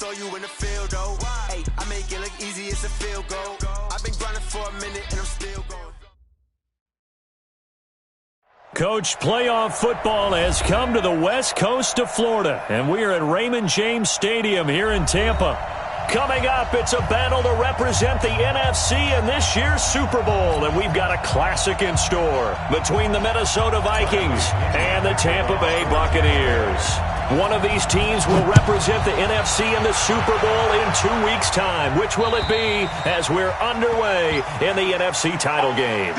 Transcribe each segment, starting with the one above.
saw you in the field, though. Hey, I make it look easy, it's a field goal. I've been grinding for a minute and I'm still going. Coach, playoff football has come to the west coast of Florida, and we are at Raymond James Stadium here in Tampa. Coming up, it's a battle to represent the NFC in this year's Super Bowl, and we've got a classic in store between the Minnesota Vikings and the Tampa Bay Buccaneers. One of these teams will represent the NFC in the Super Bowl in 2 weeks' time. Which will it be as we're underway in the NFC title game?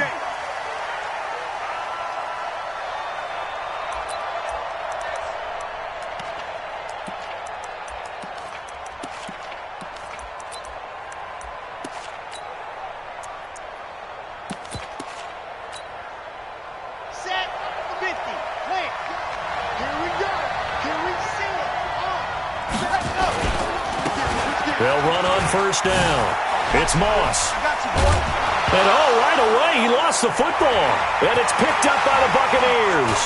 They'll run on first down. It's Moss. And right away, he lost the football. And it's picked up by the Buccaneers.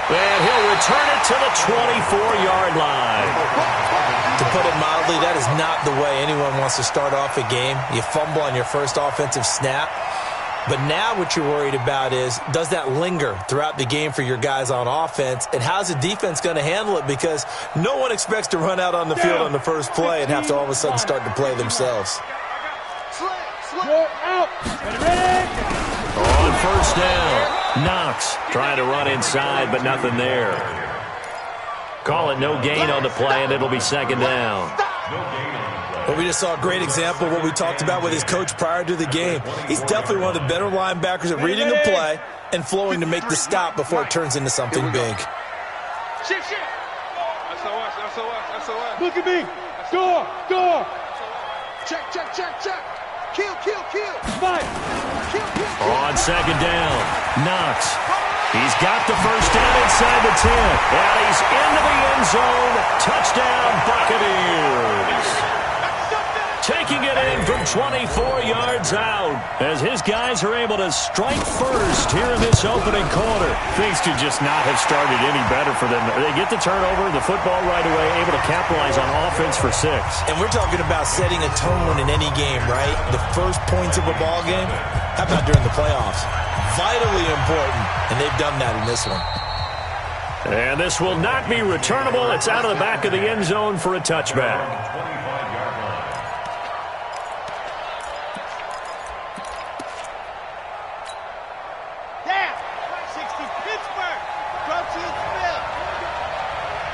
And he'll return it to the 24-yard line. To put it mildly, that is not the way anyone wants to start off a game. You fumble on your first offensive snap. But now what you're worried about is, does that linger throughout the game for your guys on offense? And how's the defense going to handle it? Because no one expects to run out on the field on the first play and have to all of a sudden start to play themselves. On first down, Knox trying to run inside, but nothing there. Call it no gain on the play, and it'll be second down. Well, we just saw a great example of what we talked about with his coach prior to the game. He's definitely one of the better linebackers at reading a play and flowing to make the stop before it turns into something big. Look at me. Score. Check. Kill. Fight. On second down, Knox. He's got the first down inside the 10. And he's into the end zone. Touchdown, Buccaneers. Taking it in from 24 yards out as his guys are able to strike first here in this opening quarter. Things could just not have started any better for them. They get the turnover, the football right away, able to capitalize on offense for 6. And we're talking about setting a tone in any game, right? The first points of a ball game, how about during the playoffs? Vitally important, and they've done that in this one. And this will not be returnable. It's out of the back of the end zone for a touchback.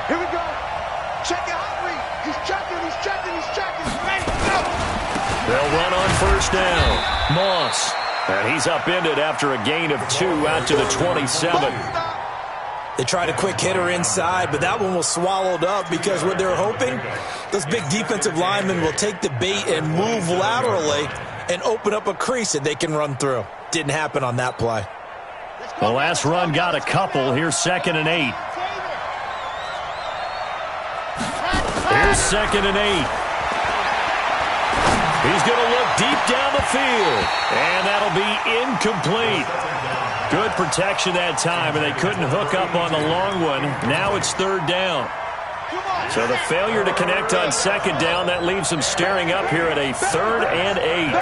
Here we go. Check it out. He's checking. Ready, go. They'll run on first down. Moss. And he's upended after a gain of 2 out to the 27. They tried a quick hitter inside, but that one was swallowed up because what they're hoping, those big defensive linemen will take the bait and move laterally and open up a crease that they can run through. Didn't happen on that play. The last run got a couple. Here's 2nd and 8. Here's 2nd and 8. He's going to look deep down the field, and that'll be incomplete. Good protection that time, and they couldn't hook up on the long one. Now it's 3rd down. So the failure to connect on 2nd down, that leaves them staring up here at a 3rd and 8.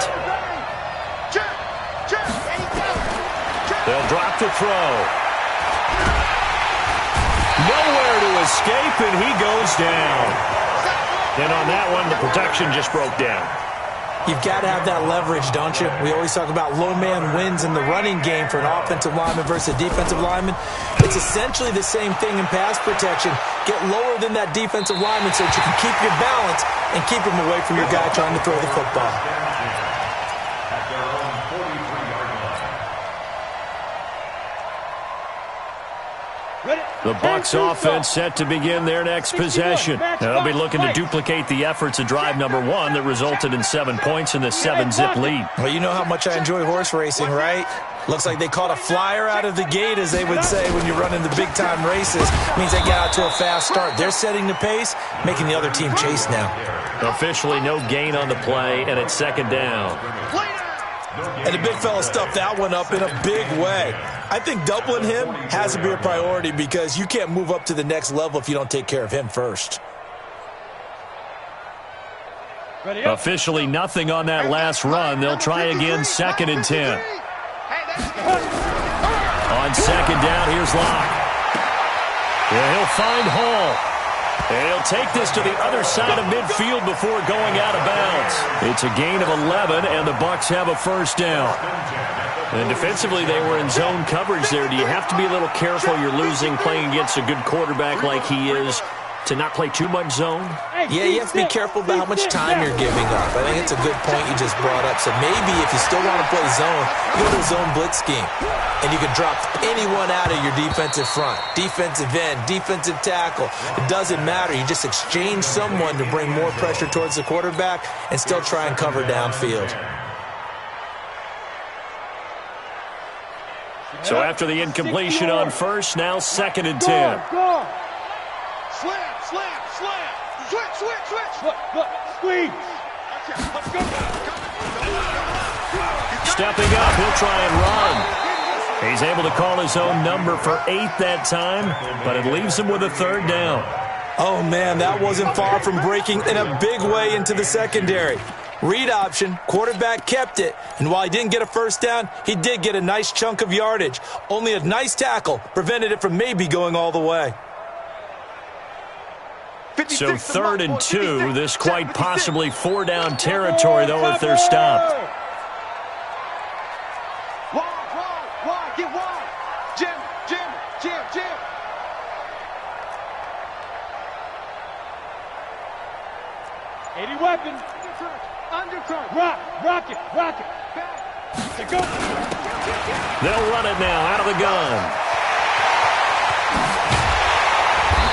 They'll drop the throw. Nowhere to escape, and he goes down. And on that one, the protection just broke down. You've got to have that leverage, don't you? We always talk about low man wins in the running game for an offensive lineman versus a defensive lineman. It's essentially the same thing in pass protection. Get lower than that defensive lineman so that you can keep your balance and keep him away from your guy trying to throw the football. The Bucs offense set to begin their next possession. They'll be looking to duplicate the efforts of drive number 1 that resulted in 7 points in the 7-zip lead. Well, you know how much I enjoy horse racing, right? Looks like they caught a flyer out of the gate, as they would say when you're running the big-time races. Means they get out to a fast start. They're setting the pace, making the other team chase now. Officially no gain on the play, and it's 2nd down. And the big fella stuffed that one up in a big way. I think doubling him has to be a priority because you can't move up to the next level if you don't take care of him first. Officially nothing on that last run. They'll try again, 2nd and 10. On 2nd down, here's Locke. Yeah, he'll find Hall. And he'll take this to the other side of midfield before going out of bounds. It's a gain of 11, and the Bucs have a first down. And defensively, they were in zone coverage there. Do you have to be a little careful? You're losing playing against a good quarterback like he is to not play too much zone? Yeah, you have to be careful about how much time you're giving up. I think it's a good point you just brought up. So maybe if you still want to play zone, go to a zone blitz scheme. And you can drop anyone out of your defensive front. Defensive end, defensive tackle. It doesn't matter. You just exchange someone to bring more pressure towards the quarterback and still try and cover downfield. So after the incompletion on first, now 2nd and 10. Slam, slam, slam. Switch, switch, switch. Look, squeeze. Let's go. Stepping up, he'll try and run. He's able to call his own number for 8 that time, but it leaves him with a 3rd down. Oh, man, that wasn't far from breaking in a big way into the secondary. Read option, quarterback kept it, and while he didn't get a first down, he did get a nice chunk of yardage. Only a nice tackle prevented it from maybe going all the way. So 3rd and 2, this quite possibly 4-down territory, though, if they're stopped. Wide, get wide. Jim. 80 weapon. Undercurrent. Rock it. Back. Go. They'll run it now out of the gun.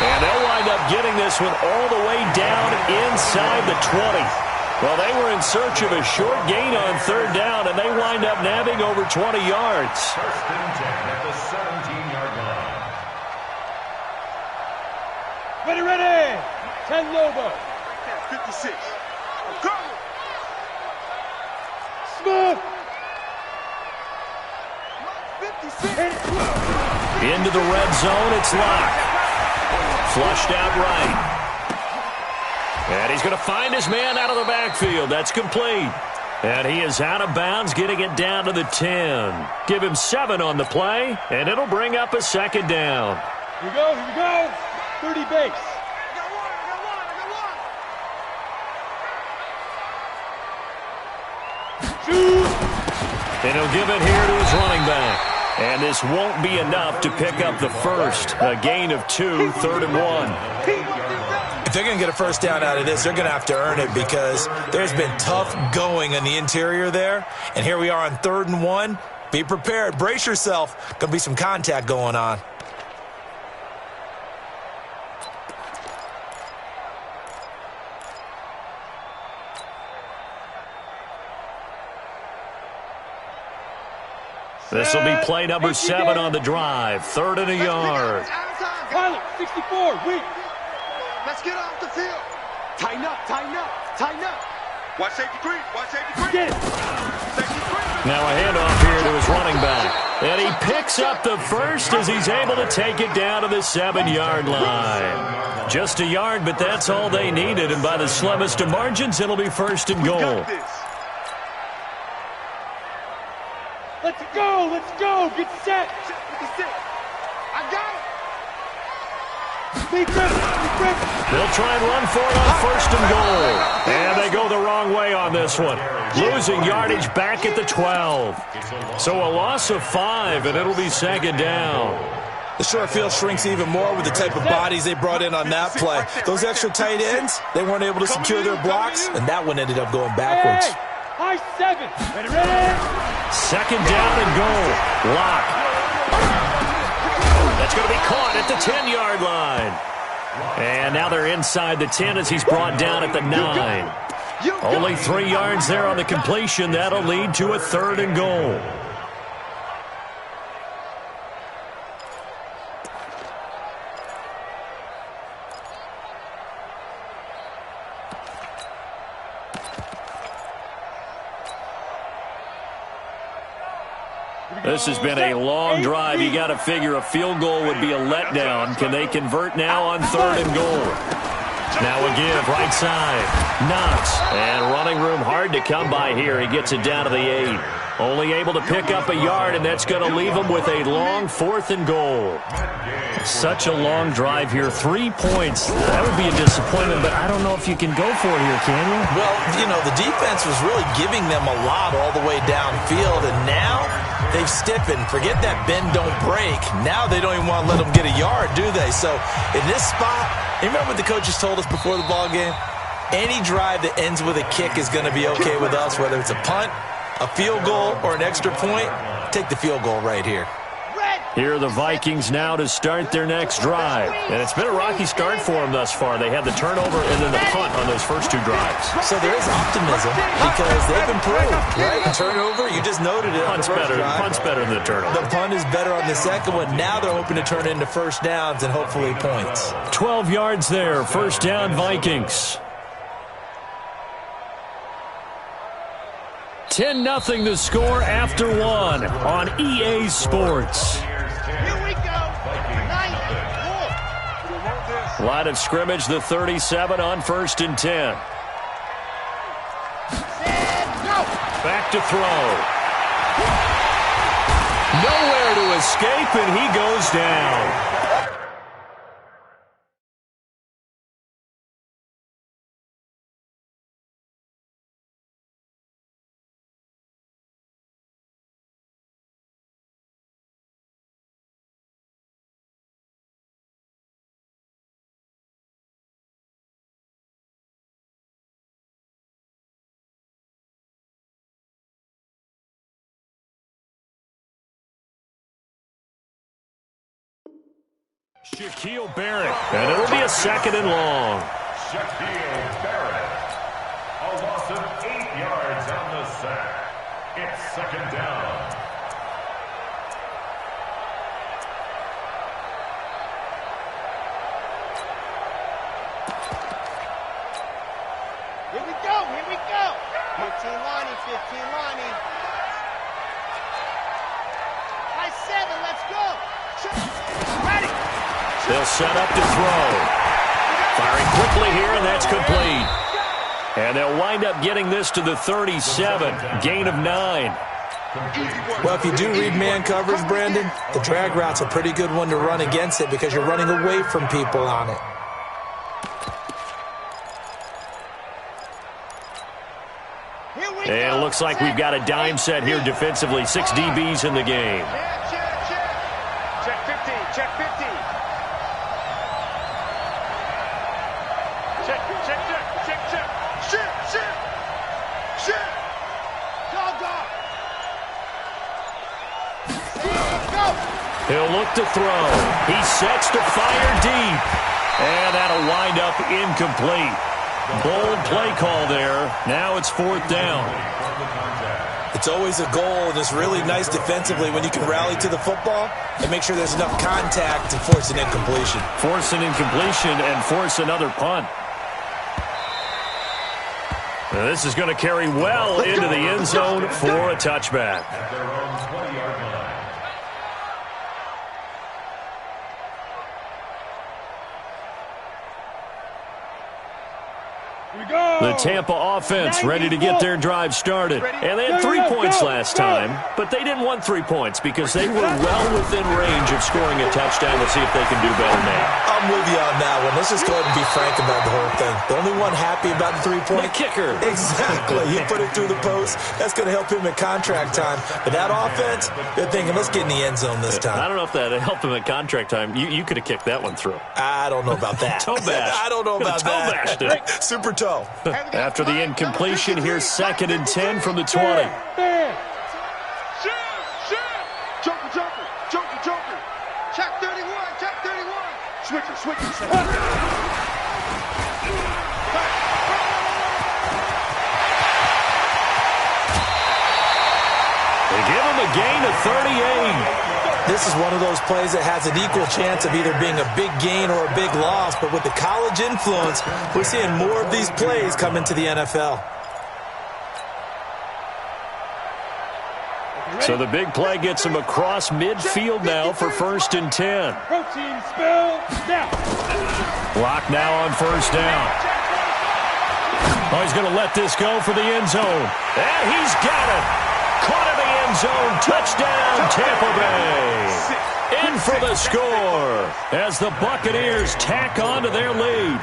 And they'll wind up getting this one all the way down inside the 20. Well, they were in search of a short gain on 3rd down, and they wind up nabbing over 20 yards. 1st and 10 at the 17-yard line. Ready. 10 Lobo. 56. Go. Smooth. 56. Into the red zone, it's Locke. Flushed out right. And he's going to find his man out of the backfield. That's complete. And he is out of bounds, getting it down to the 10. Give him 7 on the play, and it'll bring up a 2nd down. Here we go. 30 base. And he'll give it here to his running back. And this won't be enough to pick up the first. A gain of 2, 3rd and 1. If they're going to get a first down out of this, they're going to have to earn it because there's been tough going on the interior there. And here we are on 3rd and 1. Be prepared. Brace yourself. Going to be some contact going on. This will be play number 7 on the drive. 3rd and a yard. Pilot, 64, weak. Let's get off the field. Tighten up. Watch safety 3. Get it. Now a handoff here to his running back. And he picks up the first as he's able to take it down to the 7-yard line. Just a yard, but that's all they needed. And by the slimmest of margins, it'll be 1st and goal. Let's go. Get set. I got it. They'll try and run for it on 1st and goal. And they go the wrong way on this one. Losing yardage back at the 12. So a loss of 5, and it'll be 2nd down. The short field shrinks even more with the type of bodies they brought in on that play. Those extra tight ends, they weren't able to secure their blocks, and that one ended up going backwards. High 7. Ready. 2nd down and goal. Locke. That's going to be caught at the 10-yard line. And now they're inside the 10 as he's brought down at the 9. Only 3 yards there on the completion. That'll lead to a 3rd and goal. This has been a long drive. You got to figure a field goal would be a letdown. Can they convert now on 3rd and goal? Now a give, right side. Knox. And running room hard to come by here. He gets it down to the 8. Only able to pick up a yard, and that's going to leave him with a long 4th and goal. Such a long drive here. 3 points. That would be a disappointment, but I don't know if you can go for it here, can you? Well, you know, the defense was really giving them a lot all the way downfield, and now they've stiffened. Forget that bend, don't break. Now they don't even want to let them get a yard, do they? So in this spot, you remember what the coaches told us before the ball game? Any drive that ends with a kick is going to be okay with us, whether it's a punt, a field goal, or an extra point. Take the field goal right here. Here are the Vikings now to start their next drive. And it's been a rocky start for them thus far. They had the turnover and then the punt on those first 2 drives. So there is optimism because they've improved, right? Turnover, you just noted it. Punt's better than the turnover. The punt is better on the second one. Now they're hoping to turn into first downs and hopefully points. 12 yards there. First down, Vikings. 10-0 the score after 1 on EA Sports. Here we go. Line of scrimmage, the 37 on 1st and 10. Back to throw. Nowhere to escape, and he goes down. Shaquille Barrett, and it'll be a 2nd and long. Shaquille Barrett. A loss of 8 yards on the sack. It's 2nd down. Here we go. 15 lining. High 7, let's go. Ready. They'll set up to throw. Firing quickly here, and that's complete. And they'll wind up getting this to the 37. Gain of 9. Well, if you do read man coverage, Brandon, the drag route's a pretty good one to run against it because you're running away from people on it. And it looks like we've got a dime set here defensively. 6 DBs in the game. Check 15. Check 15. Shit. Dog. He'll look to throw. He sets to fire deep. And that'll wind up incomplete. Bold play call there. Now it's 4th down. It's always a goal, and it's really nice defensively when you can rally to the football and make sure there's enough contact to force an incompletion. Force an incompletion and force another punt. Now this is going to carry well into the end zone for a touchback. At their own 20-yard line. The Tampa offense ready to get their drive started. And they had 3 points last time, but they didn't want 3 points because they were well within range of scoring a touchdown. Let's see if they can do better now. I'm with you on that one. Let's just go ahead and be frank about the whole thing. The only one happy about the 3-point. The kicker. Exactly. You put it through the post. That's going to help him at contract time. But that offense, they're thinking, let's get in the end zone this time. I don't know if that helped him at contract time. You could have kicked that one through. I don't know about that. Toe bash. I don't know about toe that. Bashed it. Super toe. After the incompletion, here's 2nd and 10 from the 20. Joker. Check 31. Switcher. They give him a gain of 38. This is one of those plays that has an equal chance of either being a big gain or a big loss, but with the college influence, we're seeing more of these plays come into the NFL. So the big play gets him across midfield now for 1st and 10. Protein spill now. Block now on 1st down. Oh, he's going to let this go for the end zone. And he's got it. Caught in the end zone. Touchdown, Tampa Bay. In for the score as the Buccaneers tack on to their lead.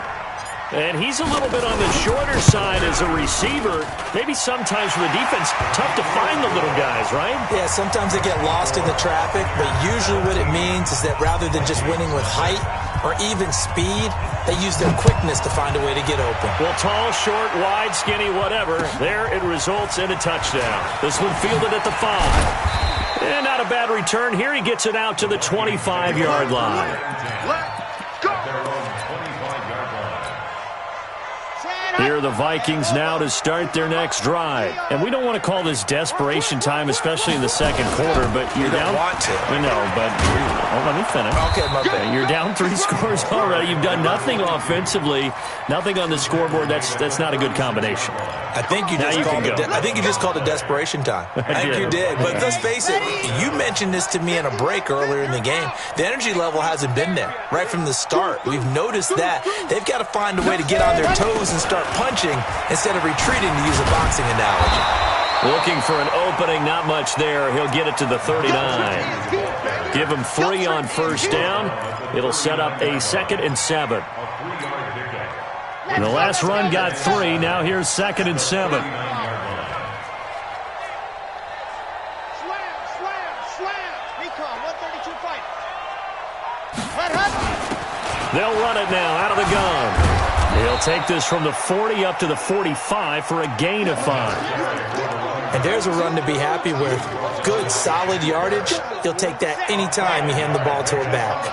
And he's a little bit on the shorter side as a receiver. Maybe sometimes for the defense, tough to find the little guys, right? Yeah, sometimes they get lost in the traffic, but usually what it means is that rather than just winning with height or even speed, they use their quickness to find a way to get open. Well, tall, short, wide, skinny, whatever, there it results in a touchdown. This one fielded at the 5. And not a bad return. Here he gets it out to the 25-yard line. Here are the Vikings now to start their next drive. And we don't want to call this desperation time, especially in the second quarter, but you're down. Want to. I know, but let me finish. Okay, my bad. You're down 3 scores already. You've done nothing offensively, nothing on the scoreboard. That's not a good combination. I think you just called it desperation time. I think you did. But let's face it, you mentioned this to me in a break earlier in the game. The energy level hasn't been there right from the start. We've noticed that. They've got to find a way to get on their toes and start punching instead of retreating, to use a boxing analogy. Looking for an opening, not much there. He'll get it to the 39. Give him 3 on 1st down. It'll set up a 2nd and 7. And the last run got 3. Now here's 2nd and 7. Slam, slam. Recon, 132 fight. They'll run it now out of the gun. He'll take this from the 40 up to the 45 for a gain of 5. And there's a run to be happy with. Good, solid yardage. He'll take that anytime you hand the ball to a back.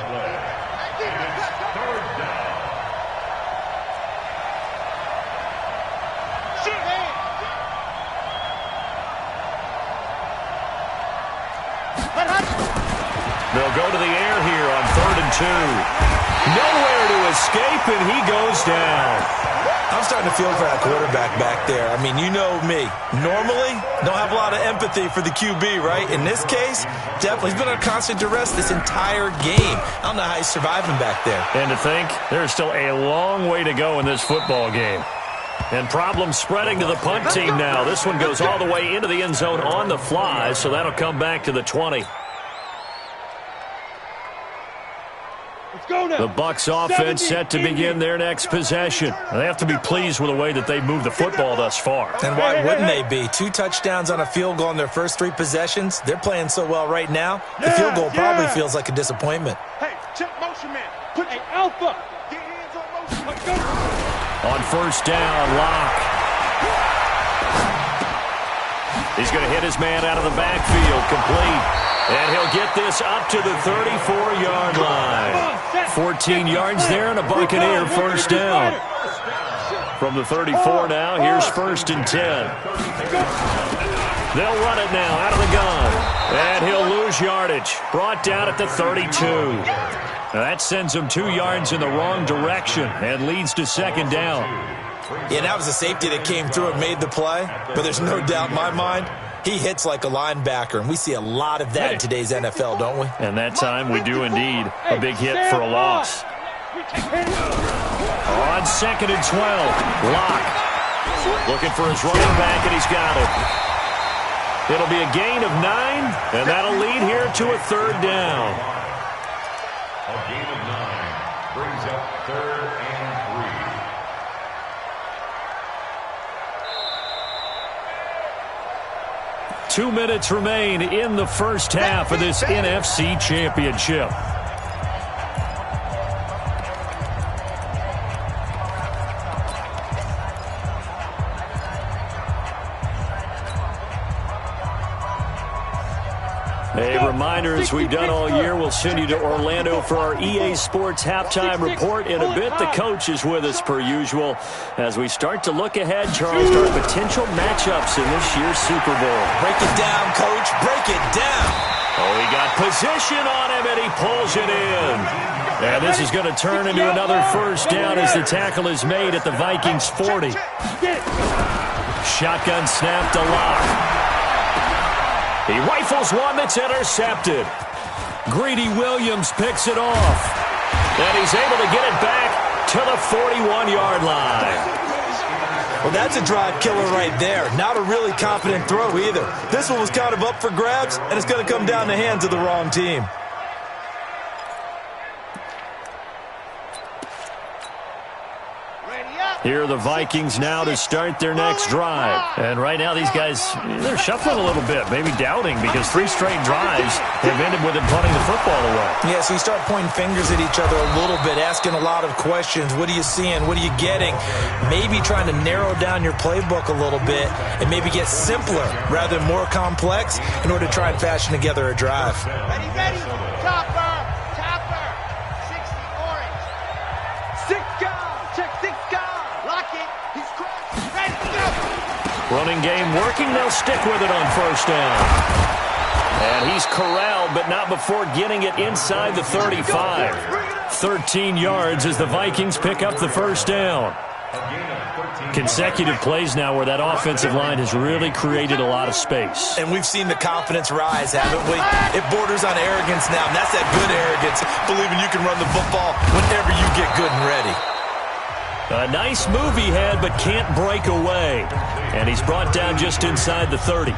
They'll go to the air here on 3rd and 2. Nowhere to escape, and he goes down. I'm starting to feel for that quarterback back there. I mean, you know me. Normally, don't have a lot of empathy for the QB, right? In this case, definitely. He's been under constant duress this entire game. I don't know how he's surviving back there. And to think, there's still a long way to go in this football game. And problems spreading to the punt team now. This one goes all the way into the end zone on the fly, so that'll come back to the 20. The Bucs offense set to begin their next possession. They have to be pleased with the way that they've moved the football thus far. And why wouldn't they be? 2 touchdowns on a field goal in their first 3 possessions. They're playing so well right now. The field goal probably feels like a disappointment. Hey, check motion man. Put a alpha. Get hands on motion. Let's go. On 1st down, Locke. He's going to hit his man out of the backfield, complete. And he'll get this up to the 34-yard line. 14 yards there and a Buccaneer 1st down. From the 34 now, here's 1st and 10. They'll run it now out of the gun. And he'll lose yardage. Brought down at the 32. Now that sends him 2 yards in the wrong direction and leads to 2nd down. Yeah, that was a safety that came through and made the play. But there's no doubt in my mind, he hits like a linebacker, and we see a lot of that in today's NFL, don't we? And that time we do indeed. A big hit for a loss. On 2nd and 12, Locke looking for his running back, and he's got it. It'll be a gain of 9, and that'll lead here to a 3rd down. A gain of 9 brings up 3rd and 3. 2 minutes remain in the first half of this NFC Championship. A reminder, as we've done all year, we'll send you to Orlando for our EA Sports Halftime Report. In a bit, the coach is with us per usual as we start to look ahead, Charles, to our potential matchups in this year's Super Bowl. Break it down, Coach. Break it down. Oh, he got position on him, and he pulls it in. And this is going to turn into another 1st down as the tackle is made at the Vikings' 40. Shotgun snap to Locke. He rifles one that's intercepted. Greedy Williams picks it off. And he's able to get it back to the 41-yard line. Well, that's a drive killer right there. Not a really confident throw either. This one was kind of up for grabs, and it's going to come down the hands of the wrong team. Here are the Vikings now to start their next drive. And right now these guys, they're shuffling a little bit, maybe doubting, because 3 straight drives have ended with them punting the football away. Yeah, so you start pointing fingers at each other a little bit, asking a lot of questions. What are you seeing? What are you getting? Maybe trying to narrow down your playbook a little bit and maybe get simpler rather than more complex in order to try and fashion together a drive. Ready, ready. Chopper. 60 orange. 6 guard. Check 6 guard. Lock it. He's cracked. Ready, go. Running game working. They'll stick with it on first down. And he's corralled, but not before getting it inside the 35. 13 yards as the Vikings pick up the first down. Consecutive plays now where that offensive line has really created a lot of space. And we've seen the confidence rise, haven't we? It borders on arrogance now, and that's that good arrogance, believing you can run the football whenever you get good and ready. A nice move he had, but can't break away. And he's brought down just inside the 30.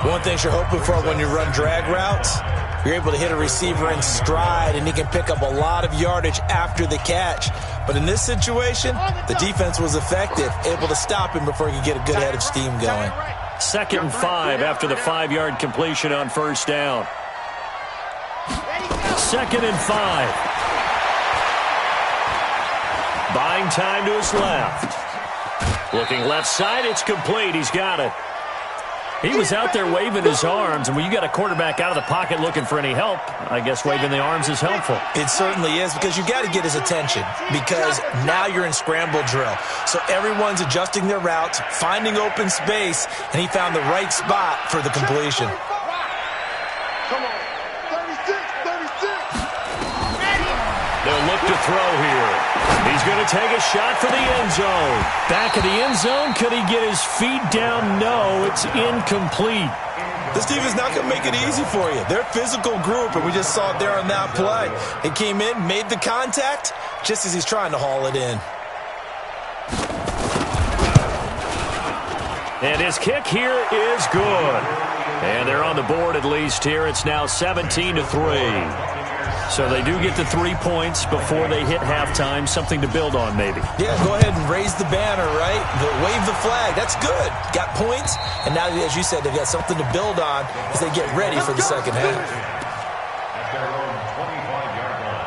One thing you're hoping for when you run drag routes, you're able to hit a receiver in stride, and he can pick up a lot of yardage after the catch. But in this situation, the defense was effective, able to stop him before he could get a good head of steam going. 2nd and 5 after the 5-yard completion on first down. 2nd and 5. Buying time to his left. Looking left side, it's complete. He's got it. He was out there waving his arms, and when you got a quarterback out of the pocket looking for any help, I guess waving the arms is helpful. It certainly is, because you got to get his attention, because now you're in scramble drill. So everyone's adjusting their routes, finding open space, and he found the right spot for the completion. Come on. 36. They'll look to throw here. He's going to take a shot for the end zone. Back of the end zone. Could he get his feet down? No, it's incomplete. This team is not going to make it easy for you. They're a physical group, and we just saw it there on that play. He came in, made the contact, just as he's trying to haul it in. And his kick here is good. And they're on the board at least here. It's now 17-3. So they do get the 3 points before they hit halftime. Something to build on, maybe. Yeah, go ahead and raise the banner, right? Wave the flag. That's good. Got points. And now, as you said, they've got something to build on as they get ready for the second half. At their own 25-yard line.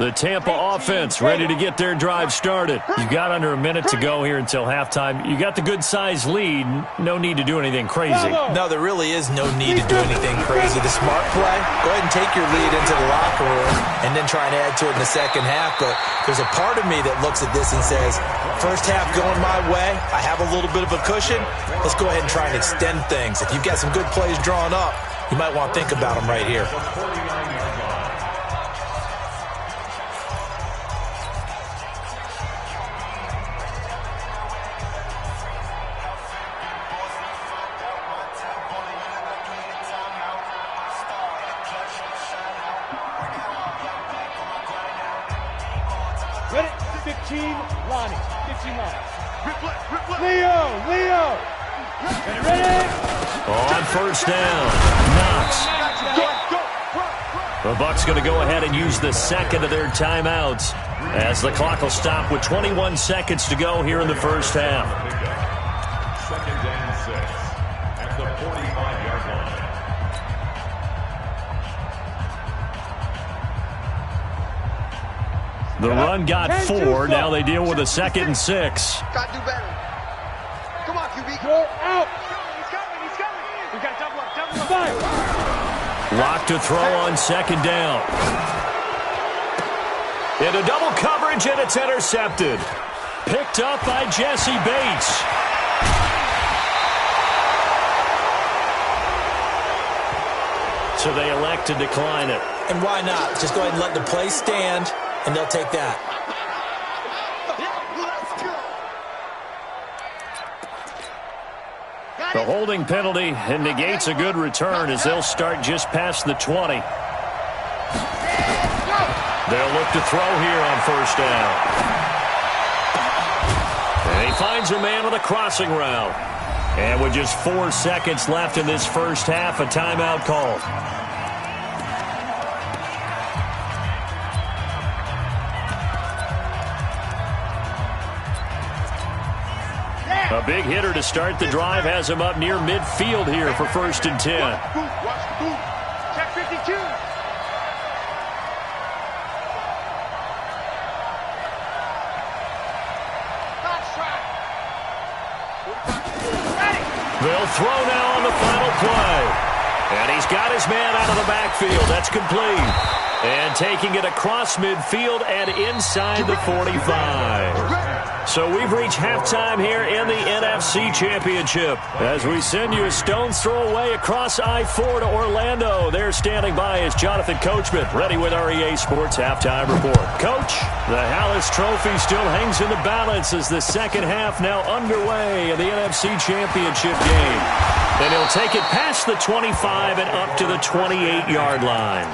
The Tampa offense ready to get their drive started. You've got under a minute to go here until halftime. You got the good-sized lead. No need to do anything crazy. No, there really is no need to do anything crazy. The smart play, go ahead and take your lead into the locker room and then try and add to it in the second half. But there's a part of me that looks at this and says, first half going my way, I have a little bit of a cushion. Let's go ahead and try and extend things. If you've got some good plays drawn up, you might want to think about them right here. Ready? 15, Lonnie. 15, Lonnie. Leo. Ready? On first down, Knox. The Bucs going to go ahead and use the second of their timeouts as the clock will stop with 21 seconds to go here in the first half. 2nd and 6 at the 45-yard line. The run got 4. Now they deal with a 2nd and 6. Got to do better. Come on, QB. Go out. He's coming. We got to double up. Five. Lock to throw on 2nd down. Into double coverage, and it's intercepted. Picked up by Jesse Bates. So they elect to decline it. And why not? Just go ahead and let the play stand. and they'll take that. The holding penalty and negates a good return as they'll start just past the 20. They'll look to throw here on first down. And he finds a man on the crossing route. And with just 4 seconds left in this first half, a timeout called. A big hitter to start the drive has him up near midfield here for 1st and 10. Check 52. They'll throw now on the final play. And he's got his man out of the backfield. That's complete. And taking it across midfield and inside the 45. So we've reached halftime here in the NFC Championship. As we send you a stone's throw away across I-4 to Orlando. There standing by is Jonathan Coachman, ready with our EA Sports Halftime Report. Coach, the Hallis Trophy still hangs in the balance as the second half now underway in the NFC Championship game. And he'll take it past the 25 and up to the 28-yard line.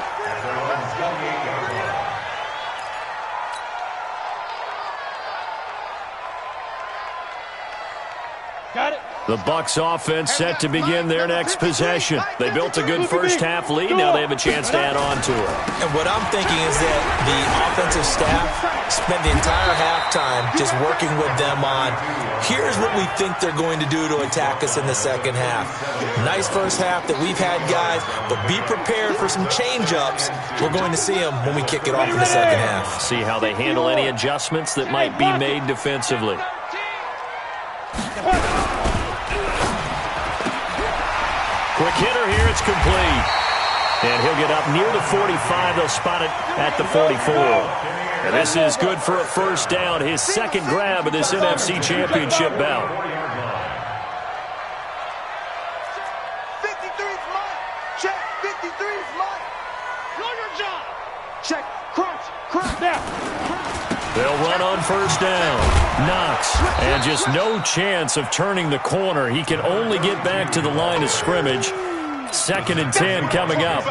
The Bucs offense set to begin their next possession. They built a good first half lead. Now they have a chance to add on to it. And what I'm thinking is that the offensive staff spent the entire halftime just working with them on, here's what we think they're going to do to attack us in the second half. Nice first half that we've had, guys, but be prepared for some change-ups. We're going to see them when we kick it off in the second half. See how they handle any adjustments that might be made defensively. Quick hitter here, it's complete. And he'll get up near the 45. They'll spot it at the 44. And this is good for a first down, his second grab of this NFC Championship bout. 53's mine. Check, 53's mine. Know your job. Check, crunch, now. They'll run on first down. Knox, and just no chance of turning the corner. He can only get back to the line of scrimmage. 2nd and 10 coming up.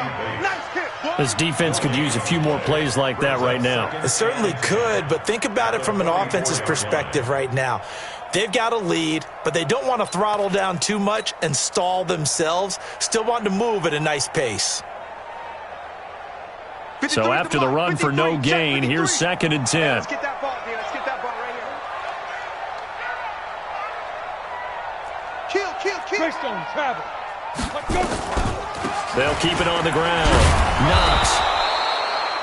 This defense could use a few more plays like that right now. It certainly could, but think about it from an offense's perspective right now. They've got a lead, but they don't want to throttle down too much and stall themselves. Still want to move at a nice pace. So after the run for no gain, here's 2nd and 10. Let's get that ball, dude. Let's get that ball right here. Kill. Greystone, travel. Let's go. They'll keep it on the ground. Knox.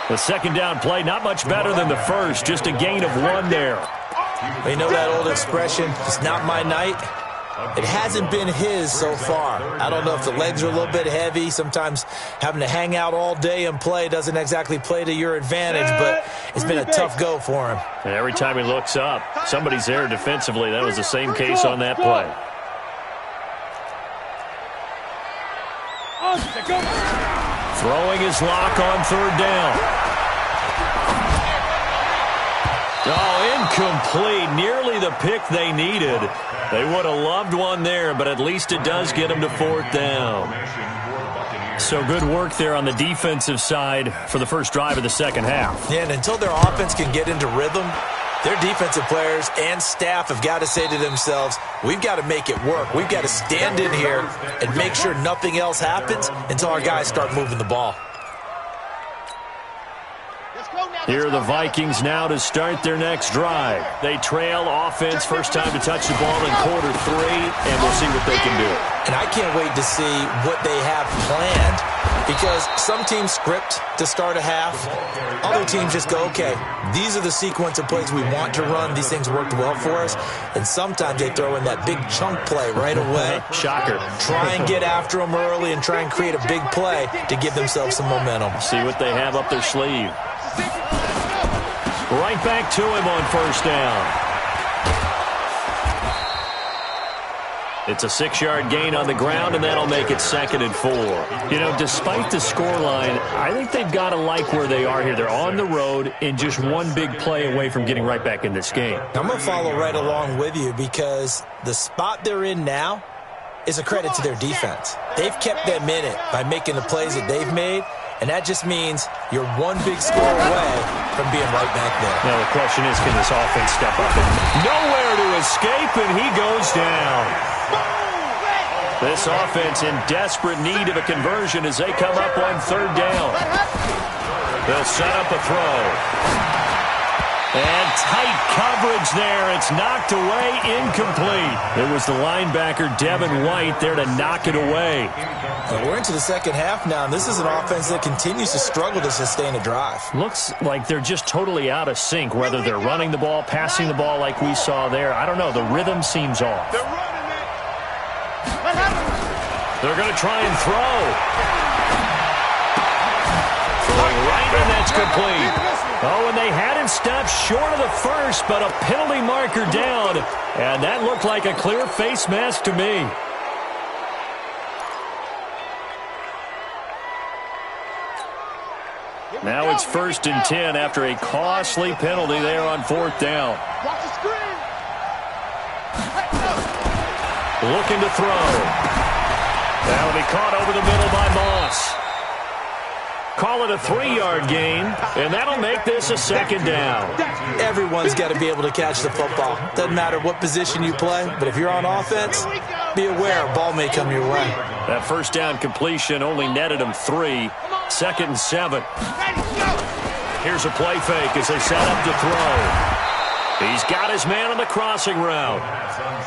The second down play, not much better than the first. Just a gain of 1 there. You know that old expression, it's not my night? It hasn't been his so far. I don't know if the legs are a little bit heavy. Sometimes having to hang out all day and play doesn't exactly play to your advantage, but it's been a tough go for him. And every time he looks up, somebody's there defensively. That was the same case on that play. Throwing his lock on 3rd down. Oh, incomplete. Nearly the pick they needed. They would have loved one there, but at least it does get them to 4th down. So good work there on the defensive side for the first drive of the second half. Yeah, and until their offense can get into rhythm, their defensive players and staff have got to say to themselves, we've got to make it work. We've got to stand in here and make sure nothing else happens until our guys start moving the ball. Here are the Vikings now to start their next drive. They trail offense, first time to touch the ball in quarter 3, and we'll see what they can do. And I can't wait to see what they have planned, because some teams script to start a half. Other teams just go, okay, these are the sequence of plays we want to run. These things worked well for us. And sometimes they throw in that big chunk play right away. Shocker. Try and get after them early and try and create a big play to give themselves some momentum. See what they have up their sleeve. Right back to him on first down. It's a 6-yard gain on the ground, and that'll make it 2nd and 4. You know, despite the scoreline, I think they've got to like where they are here. They're on the road and just one big play away from getting right back in this game. I'm going to follow right along with you because the spot they're in now is a credit to their defense. They've kept them in it by making the plays that they've made, and that just means you're one big score away from being right back there. Now the question is, can this offense step up? And nowhere to escape, and he goes down. This offense in desperate need of a conversion as they come up on 3rd down. They'll set up a throw. And tight coverage there. It's knocked away, incomplete. It was the linebacker, Devin White, there to knock it away. We're into the second half now, and this is an offense that continues to struggle to sustain a drive. Looks like they're just totally out of sync, whether they're running the ball, passing the ball like we saw there. I don't know. The rhythm seems off. They're running it. They're going to try and throw. Throwing right, and that's complete. Oh, and they had him stopped short of the first, but a penalty marker down. And that looked like a clear face mask to me. Now it's 1st and 10 after a costly penalty there on 4th down. Watch the screen. Looking to throw. That'll be caught over the middle by Moss. Call it a 3-yard gain, and that'll make this a 2nd down. Everyone's got to be able to catch the football. Doesn't matter what position you play, but if you're on offense, be aware a ball may come your way. That 1st down completion only netted him 3. 2nd and 7. Here's a play fake as they set up to throw. He's got his man on the crossing route.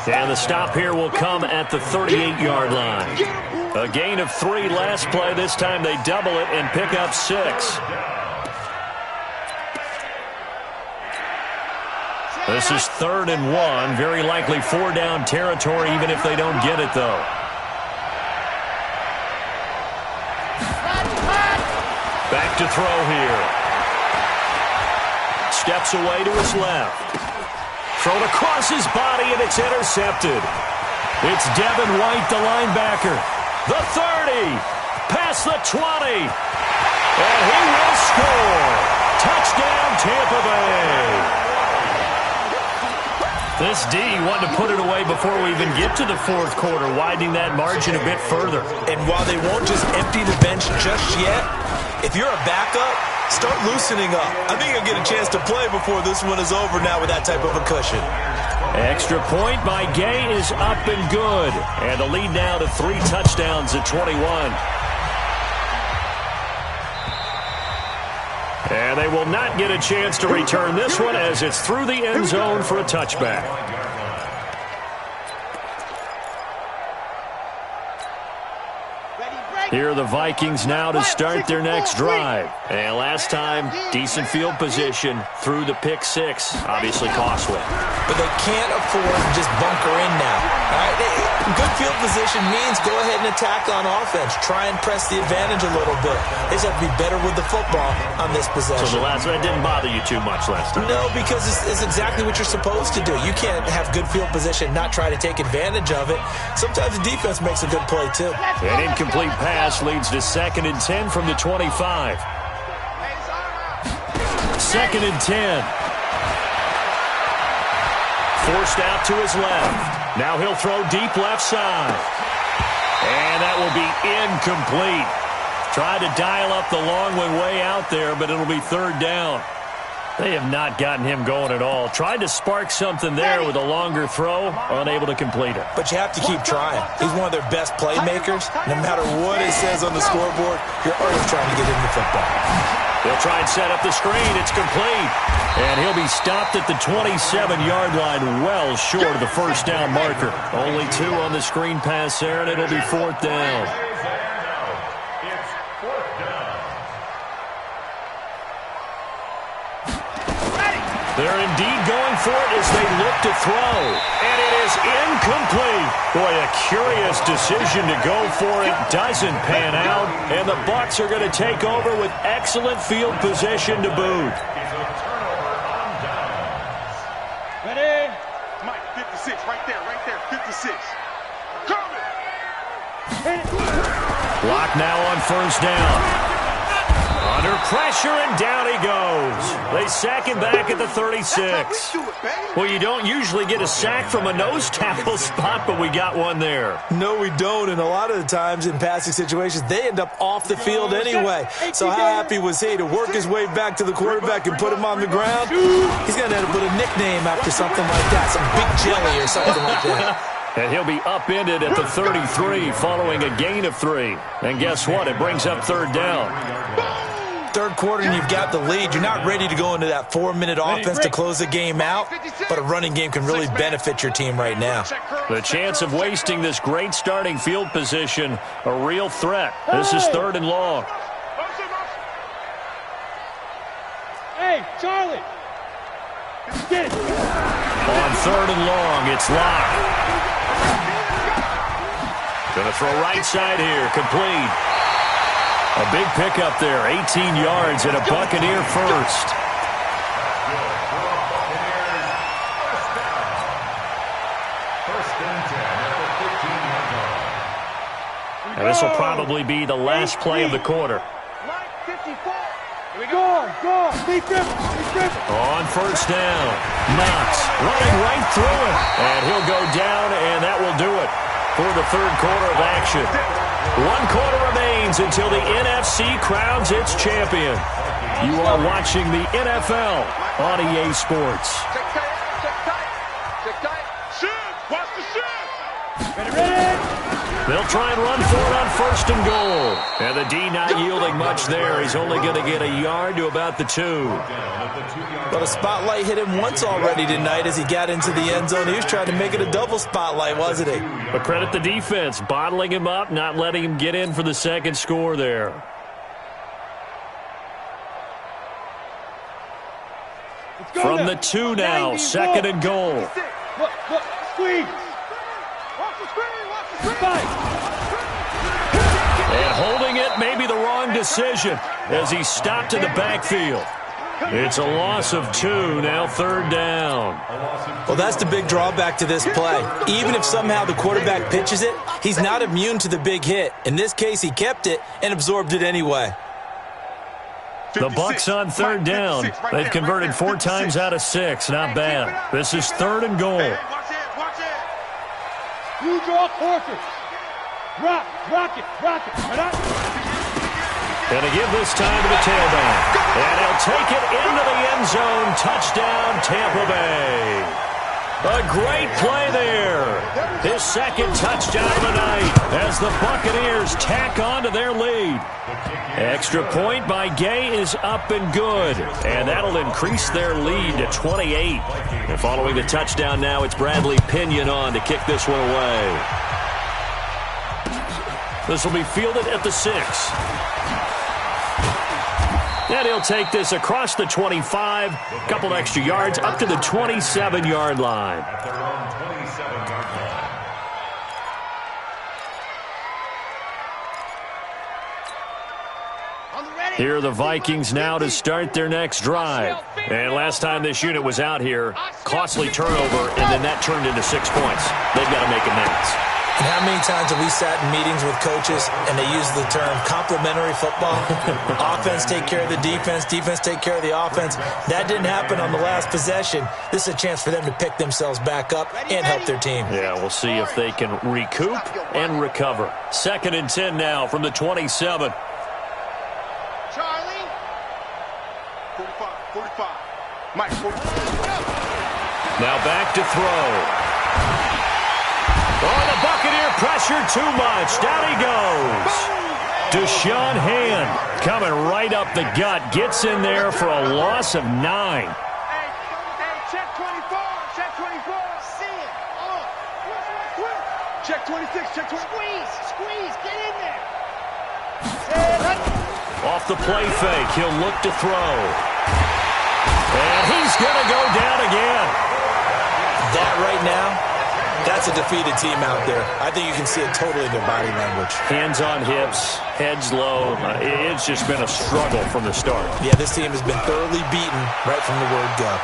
And the stop here will come at the 38-yard line. A gain of 3 last play. This time they double it and pick up 6. This is 3rd and 1. Very likely 4-down territory, even if they don't get it, though. Back to throw here. Steps away to his left. Thrown across his body, and it's intercepted. It's Devin White, the linebacker. The 30. Past the 20. And he will score. Touchdown, Tampa Bay. This D wanted to put it away before we even get to the 4th quarter, widening that margin a bit further. And while they won't just empty the bench just yet, if you're a backup, start loosening up. I think you'll get a chance to play before this one is over now with that type of a cushion. Extra point by Gay is up and good. And the lead now to 3 touchdowns at 21. And they will not get a chance to return this one as it's through the end zone for a touchback. Here are the Vikings now to start their next drive. And last time, decent field position through the pick 6. Obviously costly. But they can't afford to just bunker in now. All right? Good field position means go ahead and attack on offense. Try and press the advantage a little bit. They just have to be better with the football on this possession. So the last one didn't bother you too much last time? No, because it's exactly what you're supposed to do. You can't have good field position, not try to take advantage of it. Sometimes the defense makes a good play, too. An incomplete pass leads to 2nd and 10 from the 25. 2nd and 10. Forced out to his left. Now he'll throw deep left side. And that will be incomplete. Tried to dial up the long one way out there, but it'll be 3rd down. They have not gotten him going at all. Tried to spark something there with a longer throw, unable to complete it. But you have to keep trying. He's one of their best playmakers. No matter what it says on the scoreboard, you're always trying to get him the football. They'll try and set up the screen. It's complete. And he'll be stopped at the 27-yard line, well short of the 1st down marker. Only 2 on the screen pass there, and it'll be 4th down. They're indeed going for it as they look to throw. And it is incomplete. Boy, a curious decision to go for it. Doesn't pan out. And the Bucs are going to take over with excellent field position to boot. Ready? Mike, 56, right there, 56. Clock now on first down. Under pressure, and down he goes. They sack him back at the 36. Well, you don't usually get a sack from a nose tackle spot, but we got one there. No, we don't, and a lot of the times in passing situations, they end up off the field anyway. So how happy was he to work his way back to the quarterback and put him on the ground? He's going to end up with a nickname after something like that, some big jelly or something like that. And he'll be upended at the 33 following a gain of 3. And guess what? It brings up third down. Third quarter and you've got the lead. You're not ready to go into that 4-minute offense to close the game out, but a running game can really benefit your team right now. The chance of wasting this great starting field position, a real threat. This is third and long. Hey, Charlie. Get it. On third and long, it's locked. Going to throw right side here, complete. A big pickup there, 18 yards and a Buccaneer first. And this will probably be the last play of the quarter. On first down, Knox running right through it. And he'll go down, and that will do it for the third quarter of action. 1 quarter remains until the NFC crowns its champion. You are watching the NFL on EA Sports. Check tight. Shoot. Watch the shoot. Ready. They'll try and run for it on first and goal. And the D not yielding much there. He's only going to get a yard to about the 2. But a spotlight hit him once already tonight as he got into the end zone. He was trying to make it a double spotlight, wasn't he? But credit the defense, bottling him up, not letting him get in for the second score there. From the 2 now, second and goal. Look, squeeze. Watch the screen. And holding it may be the wrong decision as he stopped in the backfield. It's a loss of 2, now third down. Well, that's the big drawback to this play. Even if somehow the quarterback pitches it, he's not immune to the big hit. In this case, he kept it and absorbed it anyway. The Bucs on third down. They've converted 4 times out of 6. Not bad. This is third and goal. Watch it. You draw quarters. Rock it. Gonna give this time to the tailback. And he'll take it into the end zone. Touchdown, Tampa Bay. A great play there. His second touchdown of the night as the Buccaneers tack on to their lead. Extra point by Gay is up and good. And that'll increase their lead to 28. And following the touchdown now, it's Bradley Pinion on to kick this one away. This will be fielded at the 6. And he'll take this across the 25, a couple extra yards, up to the 27-yard line. At their own 27-yard line. Here are the Vikings now to start their next drive. And last time this unit was out here, costly turnover, and then that turned into 6 points. They've got to make amends. And how many times have we sat in meetings with coaches and they use the term complementary football? Offense take care of the defense, defense take care of the offense. That didn't happen on the last possession. This is a chance for them to pick themselves back up and help their team. Yeah, we'll see if they can recoup and recover. 2nd and 10 now from the 27. Charlie. 45. Mike, 45. Now back to throw. Oh, the Buccaneer pressure too much. Down he goes. Deshaun Hand coming right up the gut. Gets in there for a loss of 9. Hey, check 24. See it. Check 26. Squeeze. Get in there. Off the play fake. He'll look to throw. And he's going to go down again. That right now, that's a defeated team out there. I think you can see it totally in their body language. Hands on hips, heads low. It's just been a struggle from the start. Yeah, this team has been thoroughly beaten right from the word go.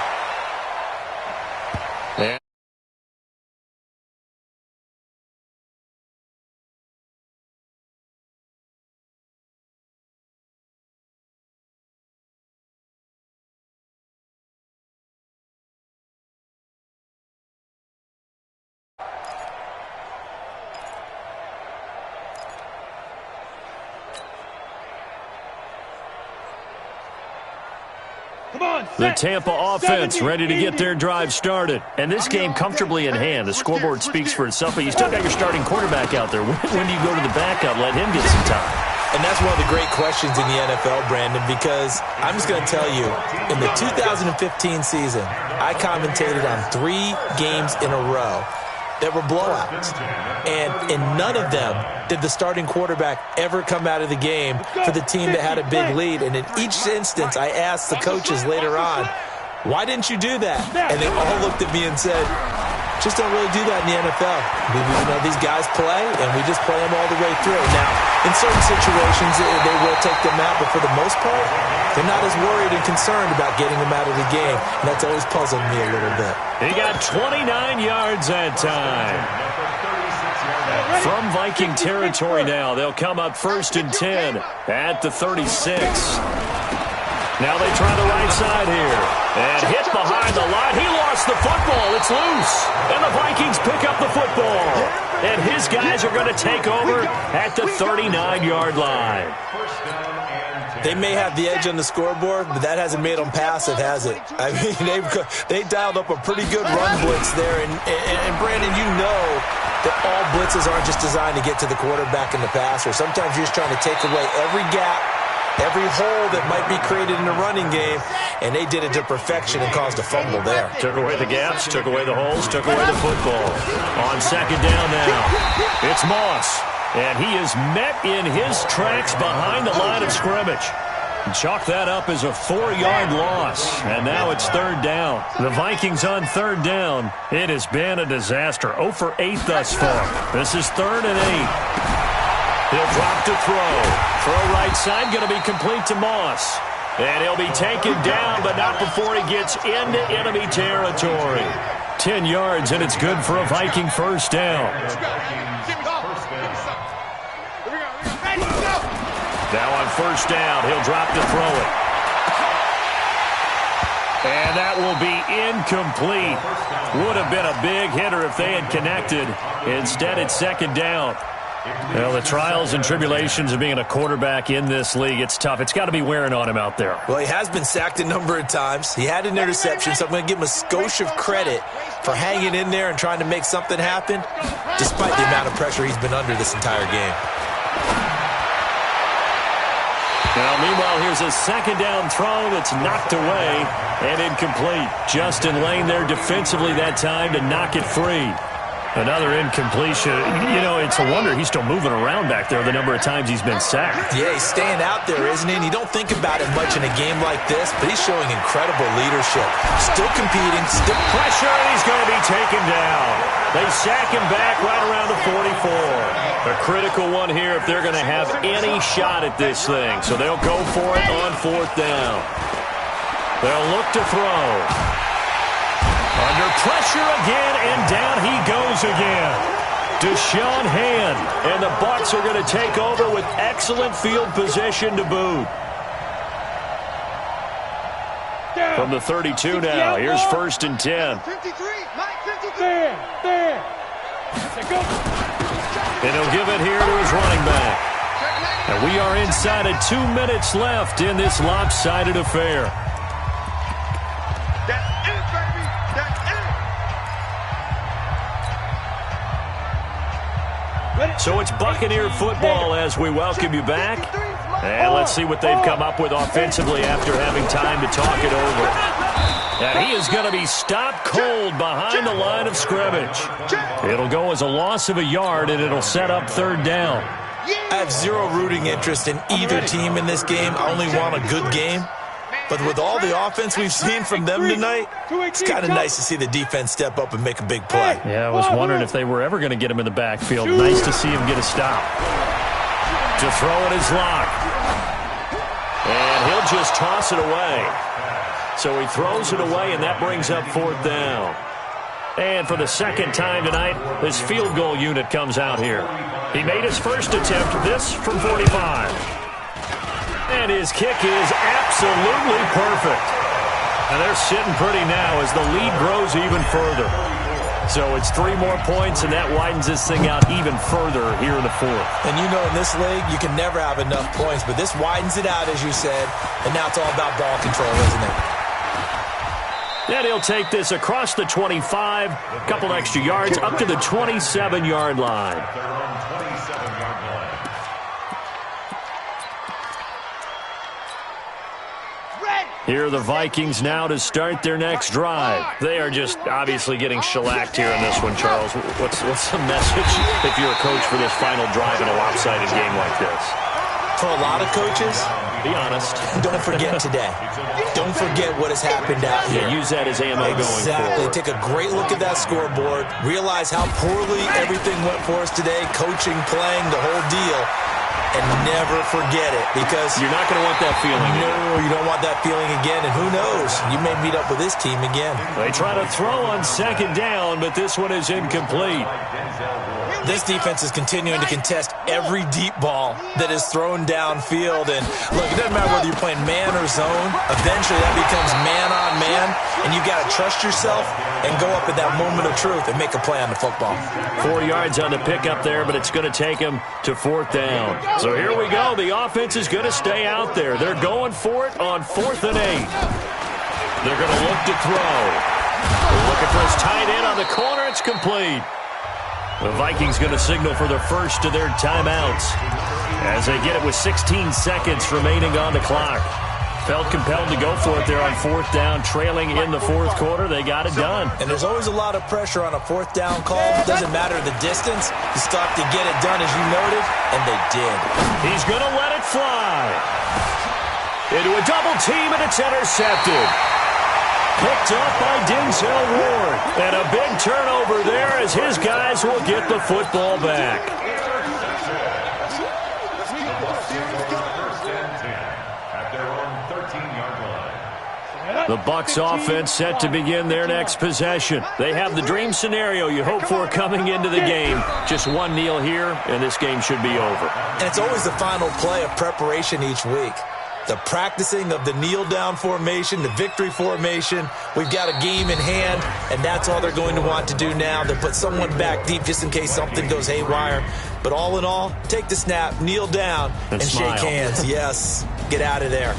The Tampa offense ready to get their drive started. And this game comfortably in hand. The scoreboard speaks for itself, but you still got your starting quarterback out there. When do you go to the backup, let him get some time? And that's one of the great questions in the NFL, Brandon, because I'm just going to tell you, in the 2015 season, I commentated on 3 games in a row that were blowouts. And in none of them did the starting quarterback ever come out of the game for the team that had a big lead. And in each instance, I asked the coaches later on, why didn't you do that? And they all looked at me and said, just don't really do that in the NFL. These guys play, and we just play them all the way through. Now, in certain situations, they will take them out, but for the most part, they're not as worried and concerned about getting them out of the game. And that's always puzzled me a little bit. He got 29 yards that time. From Viking territory now, they'll come up 1st and 10 at the 36. Now they try the right side here. And hit behind the line. He lost the football. It's loose. And the Vikings pick up the football. And his guys are going to take over at the 39-yard line. They may have the edge on the scoreboard, but that hasn't made them passive, has it? I mean, they dialed up a pretty good run blitz there. And Brandon, you know that all blitzes aren't just designed to get to the quarterback and the passer. Sometimes you're just trying to take away every gap, every hole that might be created in the running game, and they did it to perfection and caused a fumble there. Took away the gaps, took away the holes, took away the football. On 2nd down now, it's Moss, and he is met in his tracks behind the line of scrimmage. Chalk that up as a 4-yard loss, and now it's 3rd down. The Vikings on 3rd down. It has been a disaster. 0 for 8 thus far. This is 3rd and 8. He'll drop to throw. Throw right side, going to be complete to Moss. And he'll be taken down, but not before he gets into enemy territory. 10 yards, and it's good for a Viking 1st down. Now on 1st down, he'll drop to throw it. And that will be incomplete. Would have been a big hitter if they had connected. Instead, it's 2nd down. Well, the trials and tribulations of being a quarterback in this league, it's tough. It's got to be wearing on him out there. Well, he has been sacked a number of times. He had an interception, so I'm going to give him a skosh of credit for hanging in there and trying to make something happen, despite the amount of pressure he's been under this entire game. Now, meanwhile, here's a 2nd down throw that's knocked away and incomplete. Justin Lane there defensively that time to knock it free. Another incompletion. You know, it's a wonder he's still moving around back there the number of times he's been sacked. Yeah, he's staying out there, isn't he? And you don't think about it much in a game like this, but he's showing incredible leadership. Still competing, still pressure, and he's going to be taken down. They sack him back right around the 44. A critical one here if they're going to have any shot at this thing. So they'll go for it on 4th down. They'll look to throw. Under pressure again, and down he goes again. Deshaun Hand, and the Bucs are going to take over with excellent field position to boot. From the 32 now, here's 1st and 10. 53, Mike, 53. There. And he'll give it here to his running back. And we are inside of 2 minutes left in this lopsided affair. So it's Buccaneer football as we welcome you back. And let's see what they've come up with offensively after having time to talk it over. And he is going to be stopped cold behind the line of scrimmage. It'll go as a loss of a yard, and it'll set up 3rd down. I have zero rooting interest in either team in this game. I only want a good game. But with all the offense we've seen from them tonight, it's kind of nice to see the defense step up and make a big play. Yeah, I was wondering if they were ever going to get him in the backfield. Nice to see him get a stop. To throw it is locked. And he'll just toss it away. So he throws it away, and that brings up 4th down. And for the 2nd time tonight, this field goal unit comes out here. He made his first attempt, this from 45. And his kick is absolutely perfect. And they're sitting pretty now as the lead grows even further. So it's 3 more points, and that widens this thing out even further here in the 4th. And you know, in this league, you can never have enough points, but this widens it out, as you said, and now it's all about ball control, isn't it? And he'll take this across the 25, a couple extra yards, up to the 27-yard line. Their own 27-yard line. Here are the Vikings now to start their next drive. They are just obviously getting shellacked here in this one, Charles. What's the message if you're a coach for this final drive in a lopsided game like this? For a lot of coaches, be honest. Don't forget today. Don't forget what has happened out here. Yeah, use that as ammo going Exactly. forward. Take a great look at that scoreboard. Realize how poorly everything went for us today. Coaching, playing, the whole deal. And never forget it, because you're not going to want that feeling again. No, you don't want that feeling again. And who knows? You may meet up with this team again. They try to throw on second down, but this one is incomplete. This defense is continuing to contest every deep ball that is thrown downfield. And look, it doesn't matter whether you're playing man or zone. Eventually that becomes man on man, and you got to trust yourself and go up at that moment of truth and make a play on the football. 4 yards on the pickup there, but it's going to take him to fourth down. So here we go. The offense is going to stay out there. They're going for it on 4th and 8. They're going to look to throw. They're looking for his tight end on the corner. It's complete. The Vikings going to signal for the first of their timeouts as they get it with 16 seconds remaining on the clock. Felt compelled to go for it there on 4th down, trailing in the 4th quarter. They got it done. And there's always a lot of pressure on a 4th down call. It doesn't matter the distance. You still have to get it done, as you noted, and they did. He's going to let it fly. Into a double team, and it's intercepted. Picked up by Denzel Ward. And a big turnover there as his guys will get the football back. The Bucs offense set to begin their next possession. They have the dream scenario you hope for coming into the game. Just one kneel here, and this game should be over. And it's always the final play of preparation each week. The practicing of the kneel-down formation, the victory formation. We've got a game in hand, and that's all they're going to want to do now. They'll put someone back deep just in case something goes haywire. But all in all, take the snap, kneel down, and shake hands. Yes, get out of there.